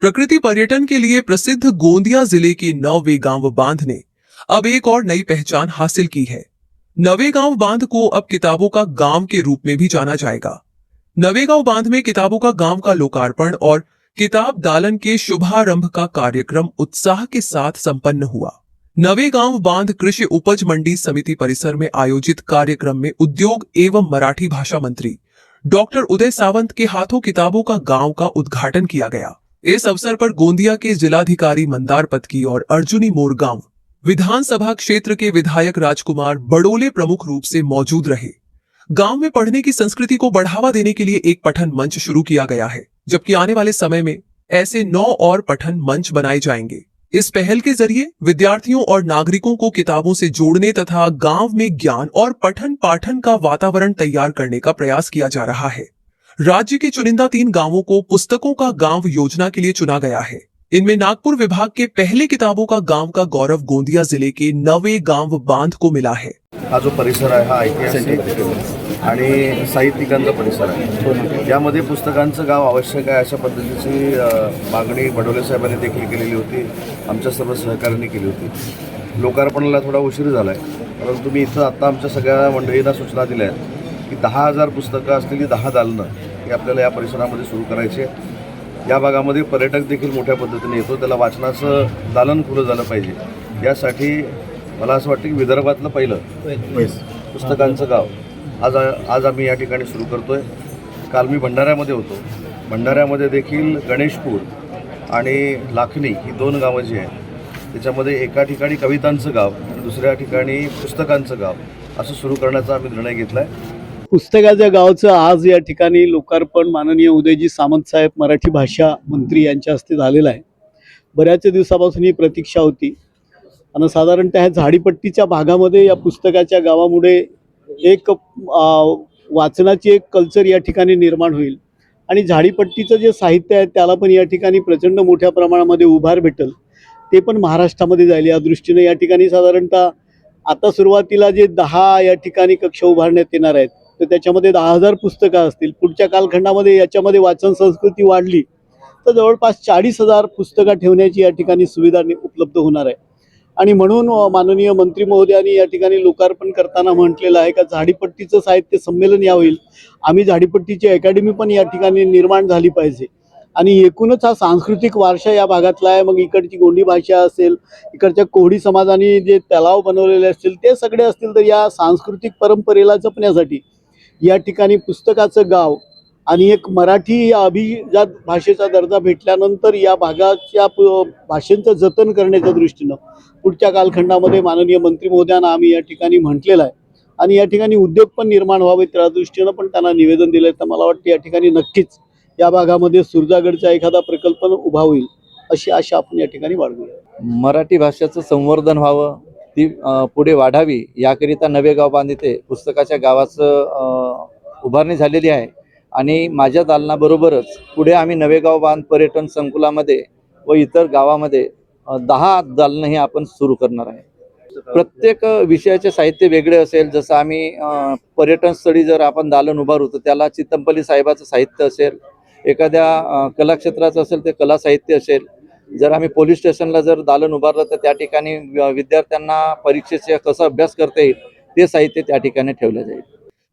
प्रकृति पर्यटन के लिए प्रसिद्ध गोंदिया जिले के नवेगांव बांध ने अब एक और नई पहचान हासिल की है। नवेगांव बांध को अब किताबों का गांव के रूप में भी जाना जाएगा। नवेगांव बांध में किताबों का गांव का लोकार्पण और किताब दालन के शुभारंभ का कार्यक्रम उत्साह के साथ संपन्न हुआ। नवेगांव बांध कृषि उपज मंडी समिति परिसर में आयोजित कार्यक्रम में उद्योग एवं मराठी भाषा मंत्री डॉक्टर उदय सावंत के हाथों किताबों का गांव का उद्घाटन किया गया। इस अवसर पर गोंदिया के जिलाधिकारी मंदार पतकी और अर्जुनी मोरगांव विधानसभा क्षेत्र के विधायक राजकुमार बड़ोले प्रमुख रूप से मौजूद रहे। गांव में पढ़ने की संस्कृति को बढ़ावा देने के लिए एक पठन मंच शुरू किया गया है, जबकि आने वाले समय में ऐसे 9 और पठन मंच बनाए जाएंगे। इस पहल के जरिए विद्यार्थियों और नागरिकों को किताबों से जोड़ने तथा गांव में ज्ञान और पठन पाठन का वातावरण तैयार करने का प्रयास किया जा रहा है। राज्य के चुनिंदा 3 गांवों को पुस्तकों का गांव योजना के लिए चुना गया है। इनमें नागपुर विभाग के पहले किताबों का गांव का गौरव गोंदिया जिले के नवेगांव बांध को मिला है। हा जो परिसर आहे हा ऐतिहासिक आणि साहित्यिकांचा परिसर आहे। यामध्ये पुस्तकांचं गाव आवश्यक आहे अशा पद्धतीची मागणी बडोले साहेबांनी देखील केलेली होती, आमच्या सर्व सहकार्यांनी केली होती। लोकार्पणाला थोडा उशीर झाला आहे, परंतु मी इथं आता आमच्या सगळ्या मंडळींना सूचना दिल्या आहेत की 10,000 पुस्तकं असलेली 10 दालनं हे आपल्याला या परिसरामध्ये सुरू करायचे। या भागामध्ये पर्यटक देखील मोठ्या पद्धतीने येतो, त्याला वाचनाचं दालन खुलं झालं पाहिजे। यासाठी मला असं वाटतं की विदर्भातलं पहिलं पुस्तकांचं गाव आज आम्ही या ठिकाणी सुरू करतोय। काल मी भंडाऱ्यामध्ये होतो। भंडाऱ्यामध्ये देखील गणेशपूर आणि लाखनी ही 2 गावं जी आहेत त्याच्यामध्ये एका ठिकाणी कवितांचं गाव आणि दुसऱ्या ठिकाणी पुस्तकांचं गाव असं सुरू करण्याचा आम्ही निर्णय घेतला आहे। पुस्तकाच्या गावचं आज या ठिकाणी लोकार्पण माननीय उदयजी सामंत साहेब मराठी भाषा मंत्री यांच्या हस्ते झालेलं आहे। बऱ्याच दिवसापासून ही प्रतीक्षा होती आणि साधारणतः ह्या झाडीपट्टीच्या भागामध्ये या पुस्तकाच्या गावामुळे एक वाचनाची एक कल्चर या ठिकाणी निर्माण होईल आणि झाडीपट्टीचं जे साहित्य आहे त्याला पण या ठिकाणी प्रचंड मोठ्या प्रमाणामध्ये उभार भेटेल, ते पण महाराष्ट्रामध्ये जाईल। या दृष्टीने या ठिकाणी साधारणतः आता सुरुवातीला जे 10 या ठिकाणी कक्ष उभारण्यात येणार आहेत तर त्याच्यामध्ये 10,000 पुस्तकं असतील। पुढच्या कालखंडामध्ये याच्यामध्ये वाचन संस्कृती वाढली तर जवळपास 40,000 पुस्तकं ठेवण्याची या ठिकाणी सुविधा उपलब्ध होणार आहे। आणि म्हणून माननीय मंत्री महोदयांनी या ठिकाणी लोकार्पण करताना म्हटलेलं आहे का झाडीपट्टीचं साहित्य संमेलन या होईल, आम्ही झाडीपट्टीची अकॅडमी पण या ठिकाणी निर्माण झाली पाहिजे आणि एकूणच हा सांस्कृतिक वारसा या भागातला आहे। मग इकडची गोंडी भाषा असेल, इकडच्या कोहडी समाजाने जे तलाव बनवलेले असतील ते सगळे असतील, तर या सांस्कृतिक परंपरेला जपण्यासाठी या ठिकाणी पुस्तकाचं गाव आणि एक मराठी या अभिजात भाषेचा दर्जा भेटल्यानंतर या भागाच्या भाषेचं जतन करण्याच्या दृष्टीनं पुढच्या कालखंडामध्ये माननीय मंत्री महोदयांना आम्ही या ठिकाणी म्हटलेलं आहे आणि या ठिकाणी उद्योग पण निर्माण व्हावे त्या दृष्टीनं पण त्यांना निवेदन दिलं आहे। तर मला वाटतं या ठिकाणी नक्कीच या भागामध्ये सुरजागडचा एखादा प्रकल्प उभा होईल अशी आशा आपण या ठिकाणी बाळगूया। मराठी भाषेचं संवर्धन व्हावं, ती पुढे वाढावी याकरिता नवेगाव बांध येथे पुस्तकाच्या गावाचं उभारणी झालेली आहे आणि माझ्या दालनाबरोबरच पुढे आम्ही नवेगाव बांध पर्यटन संकुलामध्ये व इतर गावामध्ये 10 दालनं ही आपण सुरू करणार आहे। प्रत्येक विषयाचे साहित्य वेगळे असेल। जसं आम्ही पर्यटन स्थळी जर आपण दालन उभारू तर त्याला चित्तमपल्ली साहेबाचं साहित्य असेल, एखाद्या कलाक्षेत्राचं असेल ते कला साहित्य असेल। जर आम्ही पोलीस स्टेशनला जर दालन उभारलं तर त्या ठिकाणी विद्यार्थ्यांना परीक्षेचा कसा अभ्यास करता येईल ते साहित्य त्या ठिकाणी ठेवलं जाईल।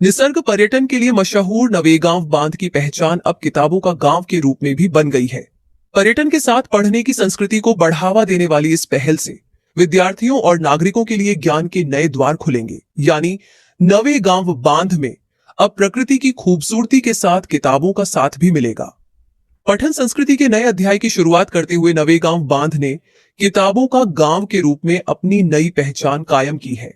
निसर्ग पर्यटन के लिए मशहूर नवेगांव बांध की पहचान अब किताबों का गांव के रूप में भी बन गई है। पर्यटन के साथ पढ़ने की संस्कृति को बढ़ावा देने वाली इस पहल से विद्यार्थियों और नागरिकों के लिए ज्ञान के नए द्वार खुलेंगे। यानी नवेगांव बांध में अब प्रकृति की खूबसूरती के साथ किताबों का साथ भी मिलेगा। पठन संस्कृति के नए अध्याय की शुरुआत करते हुए नवेगांव बांध ने किताबों का गांव के रूप में अपनी नई पहचान कायम की है।